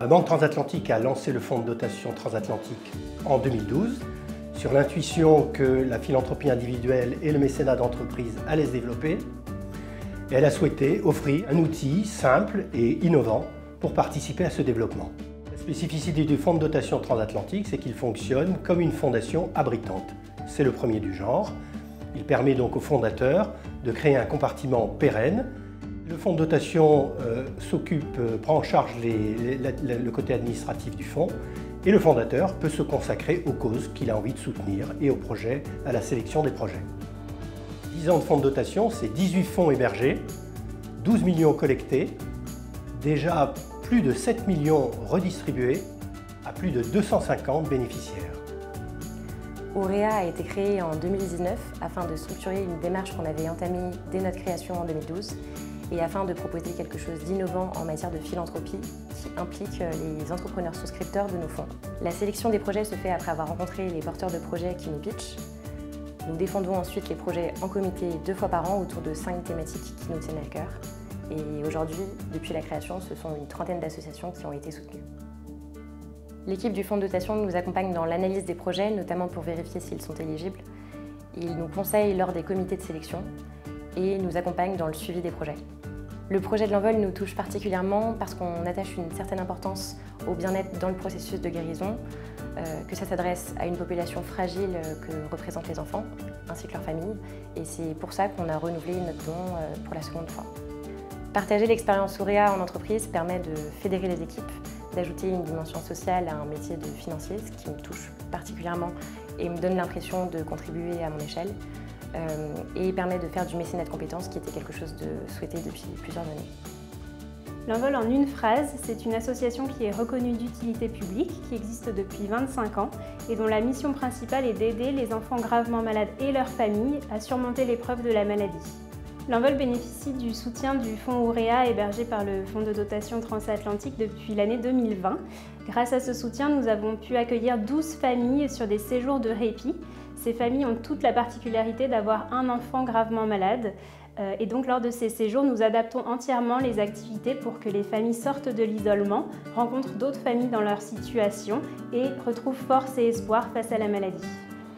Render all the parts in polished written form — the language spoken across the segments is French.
La Banque transatlantique a lancé le fonds de dotation transatlantique en 2012 sur l'intuition que la philanthropie individuelle et le mécénat d'entreprise allaient se développer. Et elle a souhaité offrir un outil simple et innovant pour participer à ce développement. La spécificité du fonds de dotation transatlantique, c'est qu'il fonctionne comme une fondation abritante. C'est le premier du genre. Il permet donc aux fondateurs de créer un compartiment pérenne. Le fonds de dotation prend en charge le côté administratif du fonds et le fondateur peut se consacrer aux causes qu'il a envie de soutenir et aux projets, à la sélection des projets. 10 ans de fonds de dotation, c'est 18 fonds hébergés, 12 millions collectés, déjà plus de 7 millions redistribués à plus de 250 bénéficiaires. Auréa a été créé en 2019 afin de structurer une démarche qu'on avait entamée dès notre création en 2012 et afin de proposer quelque chose d'innovant en matière de philanthropie qui implique les entrepreneurs souscripteurs de nos fonds. La sélection des projets se fait après avoir rencontré les porteurs de projets qui nous pitchent. Nous défendons ensuite les projets en comité 2 fois par an autour de 5 thématiques qui nous tiennent à cœur. Et aujourd'hui, depuis la création, ce sont une trentaine d'associations qui ont été soutenues. L'équipe du fonds de dotation nous accompagne dans l'analyse des projets, notamment pour vérifier s'ils sont éligibles. Ils nous conseillent lors des comités de sélection et nous accompagnent dans le suivi des projets. Le projet de l'Envol nous touche particulièrement parce qu'on attache une certaine importance au bien-être dans le processus de guérison, que ça s'adresse à une population fragile que représentent les enfants, ainsi que leurs familles, et c'est pour ça qu'on a renouvelé notre don pour la seconde fois. Partager l'expérience Auréa en entreprise permet de fédérer les équipes, d'ajouter une dimension sociale à un métier de financier, ce qui me touche particulièrement et me donne l'impression de contribuer à mon échelle, et permet de faire du mécénat de compétences qui était quelque chose de souhaité depuis plusieurs années. L'Envol en une phrase, c'est une association qui est reconnue d'utilité publique, qui existe depuis 25 ans et dont la mission principale est d'aider les enfants gravement malades et leurs familles à surmonter l'épreuve de la maladie. L'Envol bénéficie du soutien du fonds Auréa hébergé par le fonds de dotation transatlantique depuis l'année 2020. Grâce à ce soutien, nous avons pu accueillir 12 familles sur des séjours de répit. Ces familles ont toute la particularité d'avoir un enfant gravement malade. Et donc lors de ces séjours, nous adaptons entièrement les activités pour que les familles sortent de l'isolement, rencontrent d'autres familles dans leur situation et retrouvent force et espoir face à la maladie.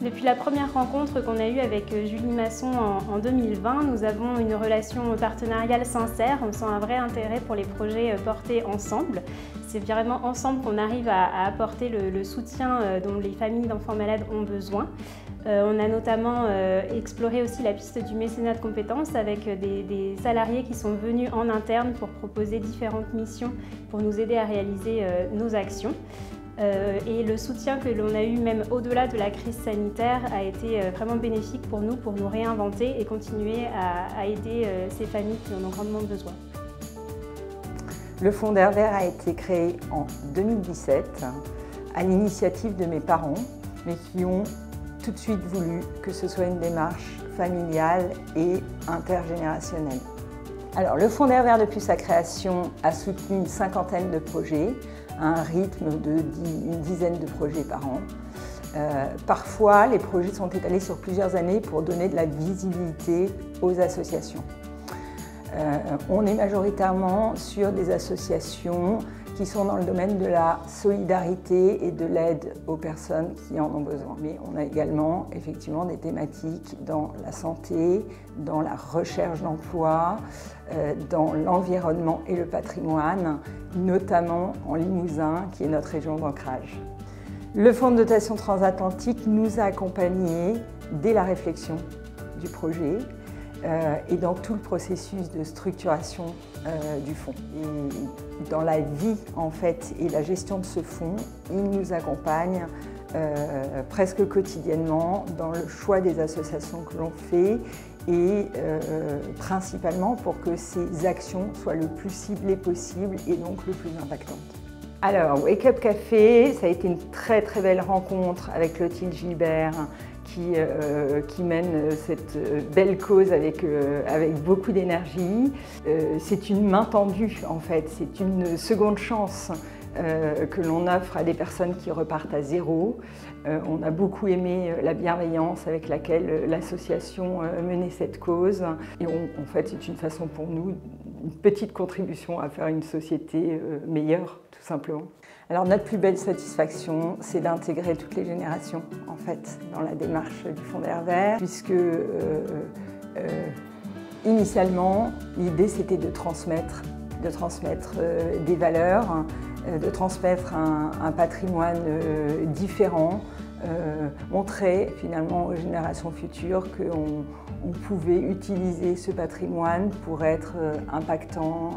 Depuis la première rencontre qu'on a eue avec Julie Masson en 2020, nous avons une relation partenariale sincère. On sent un vrai intérêt pour les projets portés ensemble. C'est vraiment ensemble qu'on arrive à apporter le soutien dont les familles d'enfants malades ont besoin. On a notamment exploré aussi la piste du mécénat de compétences avec des salariés qui sont venus en interne pour proposer différentes missions pour nous aider à réaliser nos actions. Et le soutien que l'on a eu même au-delà de la crise sanitaire a été vraiment bénéfique pour nous réinventer et continuer à aider ces familles qui en ont grandement besoin. Le Fonds d'Air Vert a été créé en 2017 à l'initiative de mes parents, mais qui ont tout de suite voulu que ce soit une démarche familiale et intergénérationnelle. Alors, le Fonds d'Air Vert, depuis sa création, a soutenu une cinquantaine de projets, à un rythme d'une dizaine de projets par an. Parfois, les projets sont étalés sur plusieurs années pour donner de la visibilité aux associations. On est majoritairement sur des associations qui sont dans le domaine de la solidarité et de l'aide aux personnes qui en ont besoin. Mais on a également effectivement des thématiques dans la santé, dans la recherche d'emploi, dans l'environnement et le patrimoine, notamment en Limousin, qui est notre région d'ancrage. Le Fonds de dotation transatlantique nous a accompagnés dès la réflexion du projet et dans tout le processus de structuration du fonds. Et dans la vie en fait et la gestion de ce fonds, il nous accompagne presque quotidiennement dans le choix des associations que l'on fait et principalement pour que ces actions soient le plus ciblées possible et donc le plus impactantes. Alors, Wake Up Café, ça a été une très très belle rencontre avec Clotilde Gilbert qui mène cette belle cause avec beaucoup d'énergie. C'est une main tendue en fait, c'est une seconde chance que l'on offre à des personnes qui repartent à zéro. On a beaucoup aimé la bienveillance avec laquelle l'association menait cette cause. Et en fait, c'est une façon pour nous une petite contribution à faire une société meilleure, tout simplement. Alors notre plus belle satisfaction, c'est d'intégrer toutes les générations, en fait, dans la démarche du Fonds d'air vert, puisque initialement, l'idée c'était de transmettre des valeurs, de transmettre un patrimoine différent, montrer finalement aux générations futures qu'on pouvait utiliser ce patrimoine pour être impactant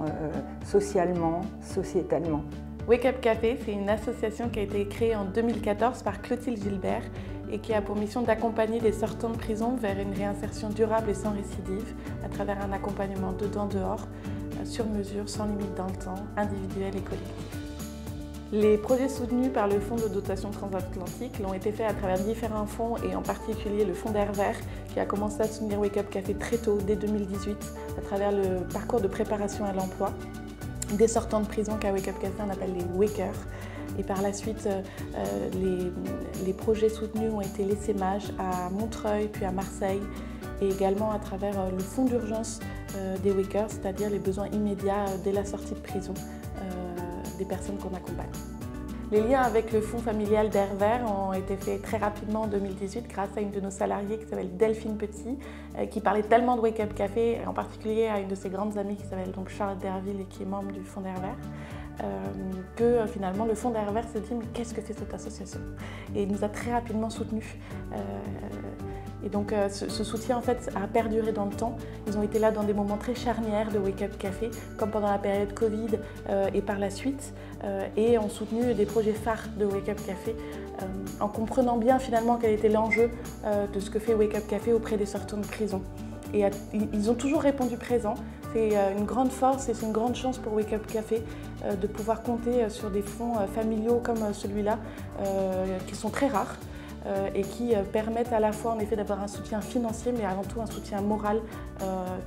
socialement, sociétalement. Wake Up Café, c'est une association qui a été créée en 2014 par Clotilde Gilbert et qui a pour mission d'accompagner les sortants de prison vers une réinsertion durable et sans récidive à travers un accompagnement dedans-dehors, sur mesure, sans limite dans le temps, individuel et collectif. Les projets soutenus par le Fonds de dotation transatlantique l'ont été faits à travers différents fonds et en particulier le Fonds d'air vert qui a commencé à soutenir Wake Up Café très tôt, dès 2018, à travers le parcours de préparation à l'emploi des sortants de prison qu'à Wake Up Café on appelle les Wakers. Et par la suite, les projets soutenus ont été l'essaimage à Montreuil puis à Marseille et également à travers le fonds d'urgence des Wakers, c'est-à-dire les besoins immédiats dès la sortie de prison des personnes qu'on accompagne. Les liens avec le fonds familial d'Air Vert ont été faits très rapidement en 2018 grâce à une de nos salariées qui s'appelle Delphine Petit, qui parlait tellement de Wake Up Café, en particulier à une de ses grandes amies qui s'appelle donc Charlotte Derville et qui est membre du fonds d'Air Vert, que finalement le fonds d'Air Vert s'est dit mais qu'est-ce que c'est cette association? Et il nous a très rapidement soutenus. Et donc ce soutien en fait a perduré dans le temps. Ils ont été là dans des moments très charnières de Wake Up Café, comme pendant la période Covid et par la suite, et ont soutenu des projets phares de Wake Up Café, en comprenant bien finalement quel était l'enjeu de ce que fait Wake Up Café auprès des sortants de prison. Et ils ont toujours répondu présent. C'est une grande force et c'est une grande chance pour Wake Up Café de pouvoir compter sur des fonds familiaux comme celui-là, qui sont très rares. Et qui permettent à la fois en effet d'avoir un soutien financier mais avant tout un soutien moral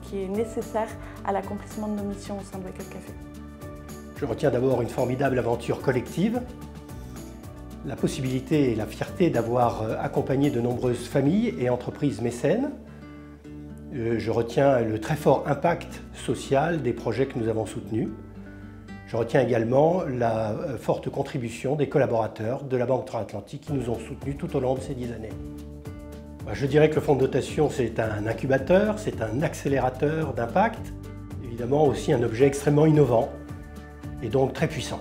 qui est nécessaire à l'accomplissement de nos missions au sein de Wake Up Café. Je retiens d'abord une formidable aventure collective, la possibilité et la fierté d'avoir accompagné de nombreuses familles et entreprises mécènes. Je retiens le très fort impact social des projets que nous avons soutenus. Je retiens également la forte contribution des collaborateurs de la Banque Transatlantique qui nous ont soutenus tout au long de ces 10 années. Je dirais que le fonds de dotation, c'est un incubateur, c'est un accélérateur d'impact, évidemment aussi un objet extrêmement innovant et donc très puissant.